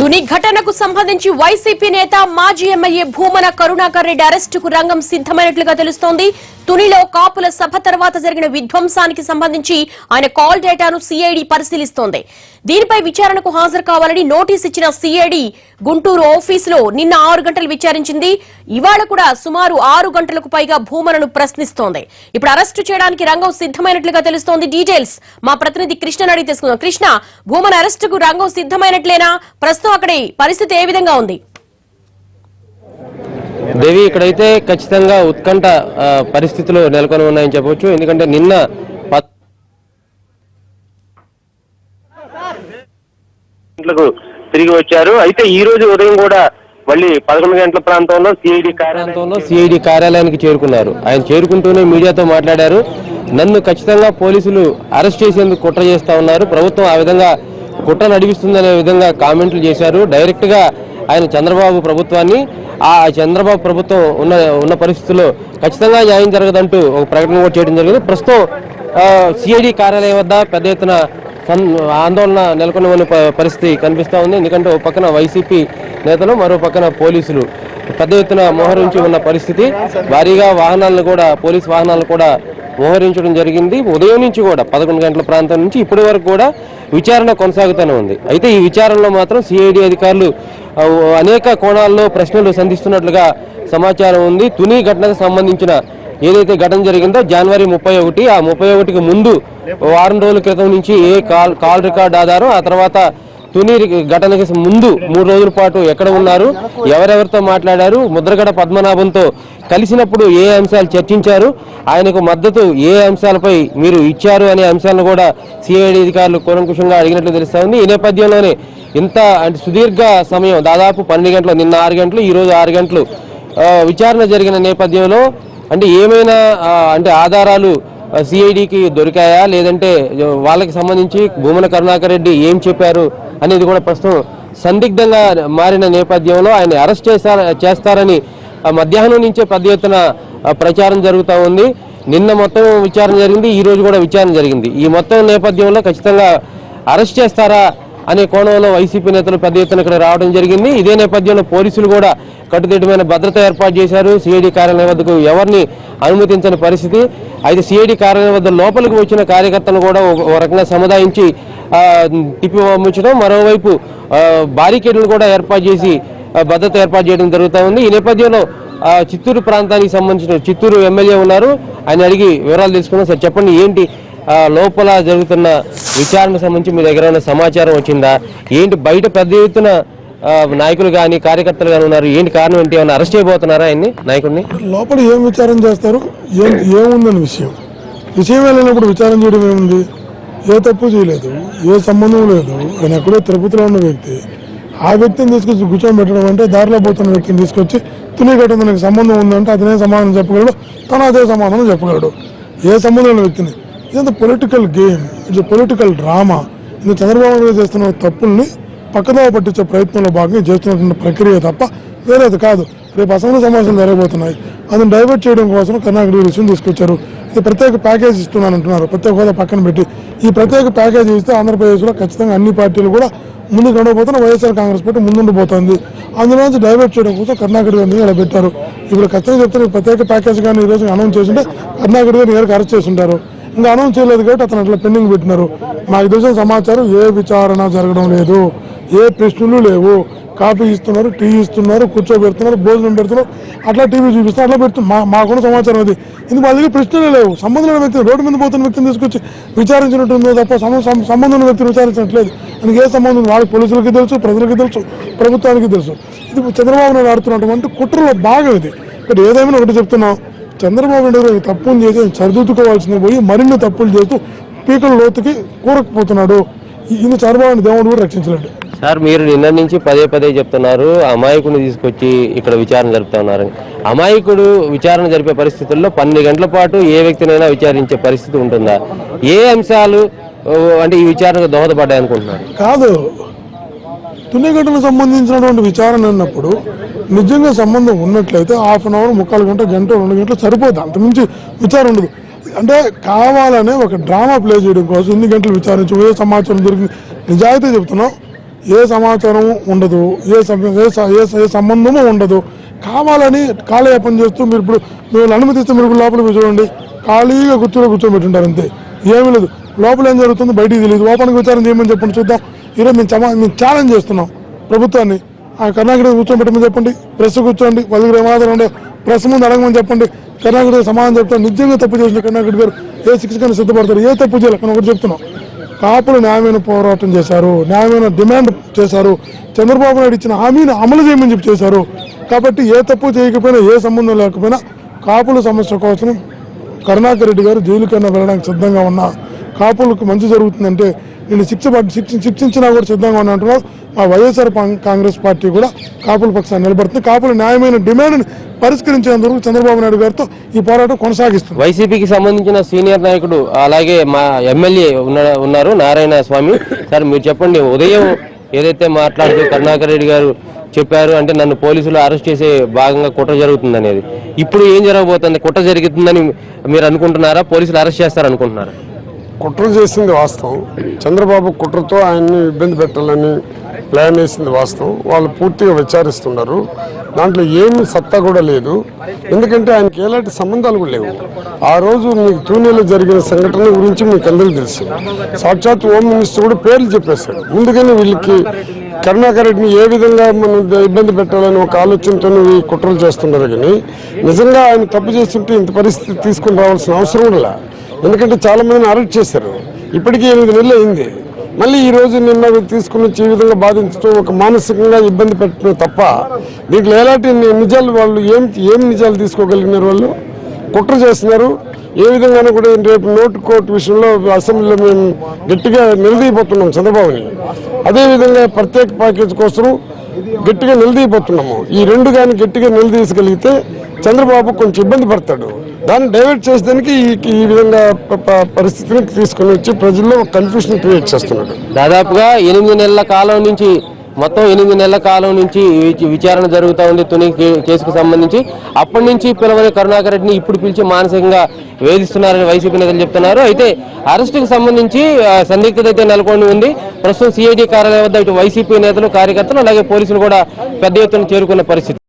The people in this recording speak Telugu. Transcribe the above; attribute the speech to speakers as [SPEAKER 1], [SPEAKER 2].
[SPEAKER 1] తుని ఘటనకు సంబంధించి వైసీపీ నేత మాజీ ఎమ్మెల్యే భూమన కరుణాకర్ రెడ్డి అరెస్టుకు రంగం సిద్ధమైనట్లుగా తెలుస్తోంది. తునిలో కాపుల సభ తర్వాత జరిగిన విధ్వంసానికి సంబంధించి ఆయన కాల్ డేటాను సిఐడి పరిశీలిస్తోంది. దీనిపై విచారణకు హాజరు కావాలని నోటీస్ ఇచ్చిన సిఐడి గుంటూరు ఆఫీసులో నిన్న 6 గంటలు విచారించింది. ఇవాళ కూడా సుమారు 6 గంటలకు పైగా భూమనను ప్రశ్నిస్తోంది. ఇప్పుడు అరెస్టు చేయడానికి రంగం సిద్ధమైనట్లుగా తెలుస్తోంది. డీటెయిల్స్ మా ప్రతినిధి కృష్ణ అడిగి తెలుసుకుందాం. కృష్ణ, భూమన అరెస్టుకు రంగం సిద్ధమైనట్లేనా? ప్రస్తుతం అక్కడి పరిస్థితి ఏ విధంగా ఉంది?
[SPEAKER 2] దేవి, ఇక్కడైతే ఖచ్చితంగా ఉత్కంఠ పరిస్థితులు నెలకొని ఉన్నాయని చెప్పవచ్చు. ఎందుకంటే నిన్న గంటలకు తిరిగి వచ్చారు. అయితే ఈ రోజు ఉదయం కూడా మళ్ళీ 11 గంటల ప్రాంతంలో సిఐడి కార్యాలయానికి చేరుకున్నారు. ఆయన చేరుకుంటూనే మీడియాతో మాట్లాడారు. నన్ను ఖచ్చితంగా పోలీసులు అరెస్ట్ చేసేందుకు కుట్ర చేస్తా ఉన్నారు, ప్రభుత్వం ఆ విధంగా కుట్ర నడిపిస్తుందనే విధంగా కామెంట్లు చేశారు. డైరెక్ట్ గా ఆయన చంద్రబాబు ప్రభుత్వాన్ని, ఆ చంద్రబాబు ప్రభుత్వం ఉన్న పరిస్థితుల్లో ఖచ్చితంగా న్యాయం జరగదంటూ ఒక ప్రకటన కూడా చేయడం జరిగింది. ప్రస్తుతం సిఐడి కార్యాలయం వద్ద పెద్ద ఎత్తున ఆందోళన నెలకొని ఉన్న పరిస్థితి కనిపిస్తూ ఉంది. ఎందుకంటే ఒక పక్కన వైసీపీ నేతలు, మరో పక్కన పోలీసులు పెద్ద ఎత్తున మోహరించి ఉన్న పరిస్థితి. భారీగా వాహనాలను కూడా, పోలీసు వాహనాలను కూడా మోహరించడం జరిగింది. ఉదయం నుంచి కూడా 11 గంటల ప్రాంతం నుంచి ఇప్పటి వరకు కూడా విచారణ కొనసాగుతూనే ఉంది. అయితే ఈ విచారణలో మాత్రం సిఐడి అధికారులు అనేక కోణాల్లో ప్రశ్నలు సంధిస్తున్నట్లుగా సమాచారం ఉంది. తుని ఘటనకు సంబంధించిన ఏదైతే ఘటన జరిగిందో జనవరి 31, ఆ 31కి ముందు వారం రోజుల క్రితం నుంచి ఏ కాల్ రికార్డ్ ఆధారం, ఆ తర్వాత తుని ఘటనకి ముందు 3 రోజుల పాటు ఎక్కడ ఉన్నారు, ఎవరెవరితో మాట్లాడారు, ముద్రగడ పద్మనాభంతో కలిసినప్పుడు ఏ అంశాలు చర్చించారు, ఆయనకు మద్దతు ఏ అంశాలపై మీరు ఇచ్చారు అనే అంశాలను కూడా సిఐడి అధికారులు కూలంకుషంగా అడిగినట్లు తెలుస్తా ఉంది. ఈ నేపథ్యంలోనే ఇంత అంటే సుదీర్ఘ సమయం, దాదాపు 12 గంటలు, నిన్న 6 గంటలు, ఈ రోజు 6 గంటలు విచారణ జరిగిన నేపథ్యంలో అంటే ఏమైనా అంటే ఆధారాలు సిఐడికి దొరికాయా, లేదంటే వాళ్ళకి సంబంధించి భూమన కరుణాకర్ రెడ్డి ఏం చెప్పారు అనేది కూడా ప్రస్తుతం సందిగ్ధంగా మారిన నేపథ్యంలో ఆయన అరెస్ట్ చేస్తారని మధ్యాహ్నం నుంచే పెద్ద ఎత్తున ప్రచారం జరుగుతూ ఉంది. నిన్న మొత్తం విచారణ జరిగింది, ఈ రోజు కూడా విచారణ జరిగింది. ఈ మొత్తం నేపథ్యంలో ఖచ్చితంగా అరెస్ట్ చేస్తారా అనే కోణంలో వైసీపీ నేతలు పెద్ద ఎత్తున ఇక్కడ రావడం జరిగింది. ఇదే నేపథ్యంలో పోలీసులు కూడా కట్టుదిట్టమైన భద్రత ఏర్పాటు చేశారు. సిఐడి కార్యాలయం వద్దకు ఎవరిని అనుమతించని పరిస్థితి. అయితే సిఐడి కార్యాలయం వద్ద లోపలికి వచ్చిన కార్యకర్తలను కూడా ఒక రకంగా సముదాయించి తిప్పి పంపించడం, మరోవైపు బారికేడ్లు కూడా ఏర్పాటు చేసి భద్రత ఏర్పాటు చేయడం జరుగుతూ ఉంది. ఈ నేపథ్యంలో చిత్తూరు ప్రాంతానికి సంబంధించిన చిత్తూరు ఎమ్మెల్యే ఉన్నారు, ఆయన అడిగి వివరాలు తెలుసుకున్నాం. సార్ చెప్పండి, ఏంటి లోపల జరుగుతున్న విచారణకు సంబంధించి మీ దగ్గర ఉన్న సమాచారం వచ్చిందా? ఏంటి బయట పెద్ద ఎత్తున నాయకులు కానీ కార్యకర్తలు కానీ ఉన్నారు, ఏంటి కారణం ఏంటి? ఏమైనా అరెస్ట్ చేయబోతున్నారా ఆయన్ని, నాయకుడిని?
[SPEAKER 3] లోపల ఏం విచారం చేస్తారు, ఏముందని విషయం వెళ్ళినప్పుడు విచారం చేయడం ఏముంది? ఏ తప్పు చేయలేదు, ఏ సంబంధం లేదు. ఆయన ఎక్కడో తిరుపతిలో ఉన్న వ్యక్తి, ఆ వ్యక్తిని తీసుకొచ్చి కూర్చోబెట్టడం అంటే దారిలో పోతున్న వ్యక్తిని తీసుకొచ్చి తుని ఘటనకు సంబంధం ఉందంటే అతనే సమాధానం చెప్పగలడు, తను అదే సమాధానం చెప్పగలడు. ఏ సంబంధం లేని వ్యక్తిని, ఇదంతా political game, it's political drama. ఇది చంద్రబాబు నాయుడు చేస్తున్న తప్పుల్ని పక్కదోవ పట్టించే ప్రయత్నంలో భాగంగా చేస్తున్నటువంటి ప్రక్రియ తప్ప వేరేది కాదు. రేపు అసెంబ్లీ సమావేశాలు జరగబోతున్నాయి, అతను డైవర్ట్ చేయడం కోసం కర్ణాటక విషయం తీసుకొచ్చారు. ఇది ప్రత్యేక ప్యాకేజ్ ఇస్తున్నానంటున్నారు, ప్రత్యేక హోదా పక్కన పెట్టి. ఈ ప్రత్యేక ప్యాకేజ్ ఇస్తే ఆంధ్రప్రదేశ్లో ఖచ్చితంగా అన్ని పార్టీలు కూడా ముందుకు నడవబోతున్న వైఎస్ఆర్ కాంగ్రెస్ పార్టీ ముందుండిపోతుంది. అందులోంచి డైవర్ట్ చేయడం కోసం కర్ణాటక గారిని ఇలా పెట్టారు. ఇప్పుడు ఖచ్చితంగా చెప్తారు, ప్రత్యేక ప్యాకేజ్ కానీ ఈ రోజు అనౌన్స్ చేస్తుంటే కర్ణాటక గారిని అరెస్ట్ చేస్తుంటారు. ఇంకా అనౌన్స్ చేయలేదు కాబట్టి అతను అట్లా పెండింగ్ పెట్టినారు. మాకు తెలిసిన సమాచారం ఏ విచారణ జరగడం లేదు, ఏ ప్రశ్నలు లేవు. కాఫీ ఇస్తున్నారు, టీ ఇస్తున్నారు, కూర్చోబెడుతున్నారు, భోజనం పెడుతున్నారు, అట్లా టీవీ చూపిస్తున్నారు, అట్లా పెడుతున్నారు. మాకున్న సమాచారం అది. ఇది మా దగ్గర ప్రశ్నలే లేవు. సంబంధం లేని వ్యక్తి, రోడ్డు మీద పోతున్న వ్యక్తిని తీసుకొచ్చి విచారించినట్టుందో తప్ప సంబంధం ఉన్న వ్యక్తిని విచారించట్లేదు. అందుకే ఏ సంబంధం వాళ్ళకి పోలీసులకి తెలుసు, ప్రజలకి తెలుసు, ప్రభుత్వానికి తెలుసు. ఇది చంద్రబాబు నాయుడు ఆడుతున్నటువంటి కుట్రలో భాగం ఇది. ఇక్కడ ఏదేమైనా ఒకటి చెప్తున్నాం, చంద్రబాబు నాయుడు తప్పులు చేసి సరిదిద్దుకోవాల్సింది పోయి మరిన్ని తప్పులు చేస్తూ పీకల లోతుకి కూరకపోతున్నాడు. ఇది చంద్రబాబు దేవుడు కూడా రక్షించలేడు.
[SPEAKER 2] సార్, మీరు నిన్న నుంచి పదే చెప్తున్నారు అమాయకుడిని తీసుకొచ్చి ఇక్కడ విచారణ జరుపుతా ఉన్నారు. అమాయకుడు విచారణ జరిపే పరిస్థితుల్లో 12 గంటల పాటు ఏ వ్యక్తినైనా విచారించే పరిస్థితి ఉంటుందా? ఏ అంశాలు అంటే ఈ విచారణకు దోహదపడ్డాయి అనుకుంటున్నారు?
[SPEAKER 3] కాదు, తుని ఘటనకు సంబంధించినటువంటి విచారణ అన్నప్పుడు నిజంగా సంబంధం ఉన్నట్లయితే హాఫ్ అన్ అవర్, 3/4 గంట, 2 గంటలు సరిపోతుంది. అంతకుమించి విచారణ ఉండదు. అంటే కావాలనే ఒక డ్రామా ప్లే చేయడం కోసం ఇన్ని గంటలు విచారించు, ఏ సమాచారం దొరికింది. నిజాయితీ చెప్తున్నాం, ఏ సమాచారం ఉండదు, ఏ సంబంధము ఉండదు. కావాలని కాలయాపన చేస్తూ మీరు ఇప్పుడు మీరు అనుమతిస్తే మీరు లోపలికి చూడండి, ఖాళీగా కూర్చోబెట్టుంటారు అంతే, ఏమీ లేదు. లోపల ఏం జరుగుతుందో బయటికి తెలియదు. ఓపెన్గా విచారణ చేయమని చెప్పండి చూద్దాం. ఈరోజు మేము ఛాలెంజ్ చేస్తున్నాం ప్రభుత్వాన్ని. కర్ణాటక కూర్చోబెట్టమని చెప్పండి, ప్రెస్ కూర్చోండి, 10 మాత్రం ఉండే ప్రెస్ ముందు అడగమని చెప్పండి. కర్ణాటక సమాధానం చెప్తారు. నిజంగా తప్పు చేసిన కర్ణాటక గారు ఏ శిక్షకైనా సిద్ధపడతారు. ఏ తప్పు చేయాలి కానీ ఒకటి చెప్తున్నాం, కాపులు న్యాయమైన పోరాటం చేశారు, న్యాయమైన డిమాండ్ చేశారు, చంద్రబాబు నాయుడు ఇచ్చిన హామీని అమలు చేయమని చెప్పి చేశారు. కాబట్టి ఏ తప్పు చేయకపోయినా, ఏ సంబంధం లేకపోయినా కాపుల సమస్య కోసం కరుణాకర్ రెడ్డి గారు జైలుకైనా వెళ్ళడానికి సిద్ధంగా ఉన్నా, కాపులకు మంచి జరుగుతుందంటే నేను శిక్షించినా కూడా సిద్ధంగా ఉన్నా అంటున్నారు. మా వైఎస్ఆర్ కాంగ్రెస్ పార్టీ కూడా కాపుల పక్షాన్ని నిలబడుతుంది. కాపుల న్యాయమైన డిమాండ్ని పరిష్కరించేందుకు చంద్రబాబు నాయుడు గారితో ఈ పోరాటం కొనసాగిస్తుంది.
[SPEAKER 2] వైసీపీకి సంబంధించిన సీనియర్ నాయకుడు అలాగే మా ఎమ్మెల్యే ఉన్నారు నారాయణ స్వామి. సార్ మీరు చెప్పండి, ఉదయం ఏదైతే మాట్లాడుతూ కరుణాకర్ రెడ్డి గారు చెప్పారు అంటే నన్ను పోలీసులు అరెస్ట్ చేసే భాగంగా కుట్ర జరుగుతుంది అనేది, ఇప్పుడు ఏం జరగబోతుంది? కుట్ర జరుగుతుందని మీరు అనుకుంటున్నారా? పోలీసులు అరెస్ట్ చేస్తారు అనుకుంటున్నారా?
[SPEAKER 4] కుట్ర చేసింది వాస్తవం. చంద్రబాబు కుట్రతో ఆయన్ని ఇబ్బంది పెట్టాలని ప్లాన్ వేసింది వాస్తవం. వాళ్ళు పూర్తిగా విచారిస్తున్నారు. దాంట్లో ఏమి సత్తా కూడా లేదు. ఎందుకంటే ఆయనకి ఎలాంటి సంబంధాలు కూడా లేవు. ఆ రోజు మీకు తూనెలో జరిగిన సంఘటన గురించి మీకు అందరికీ తెలుసు. సాక్షాత్ హోమ్ మినిస్టర్ కూడా పేర్లు చెప్పేశాడు. ముందుగానే వీళ్ళకి కరుణాకర్ రెడ్డిని ఏ విధంగా మనం ఇబ్బంది పెట్టాలని ఒక ఆలోచనతో ఈ కుట్రలు చేస్తున్నారు. కానీ నిజంగా ఆయన తప్పు చేస్తుంటే ఇంత పరిస్థితి తీసుకుని రావాల్సిన అవసరం కూడా. ఎందుకంటే చాలా మందిని అరెస్ట్ చేశారు. ఇప్పటికీ 8 నెలలు అయింది. మళ్ళీ ఈ రోజు నిన్న తీసుకుని వచ్చి ఈ విధంగా బాధించడం, ఒక మానసికంగా ఇబ్బంది పెట్టడం తప్ప దీంట్లో ఎలాంటి నిజాలు వాళ్ళు ఏం నిజాలు తీసుకోగలిగినారు? వాళ్ళు కుట్ర చేస్తున్నారు. ఏ విధంగానూ కూడా రేపు నోటు కోర్టు విషయంలో అసెంబ్లీలో మేము గట్టిగా నిలదీయబోతున్నాం చంద్రబాబుని. అదేవిధంగా ప్రత్యేక ప్యాకేజ్ కోసం గట్టిగా నిలదీయబోతున్నాము. ఈ రెండు కానీ గట్టిగా నిలదీయగలిగితే చంద్రబాబు కొంచెం ఇబ్బంది పడతాడు. దాన్ని డైవర్ట్ చేసేదానికి ఈ విధంగా పరిస్థితిని తీసుకుని వచ్చి ప్రజల్లో కన్ఫ్యూషన్ క్రియేట్ చేస్తున్నాడు.
[SPEAKER 2] దాదాపుగా 8 నెలల కాలం నుంచి మొత్తం 8 నెలల కాలం నుంచి విచారణ జరుగుతూ ఉంది తుని కేసుకు సంబంధించి. అప్పటి నుంచి పిలవని కరుణాకర్ రెడ్డిని ఇప్పుడు పిలిచి మానసికంగా వేధిస్తున్నారని వైసీపీ నేతలు చెప్తున్నారు. అయితే అరెస్టుకు సంబంధించి సందిగ్ధత అయితే నెలకొని ఉంది. ప్రస్తుతం సిఐడి కార్యాలయం వద్ద ఇటు వైసీపీ నేతలు, కార్యకర్తలు అలాగే పోలీసులు కూడా పెద్ద ఎత్తున చేరుకున్న పరిస్థితి.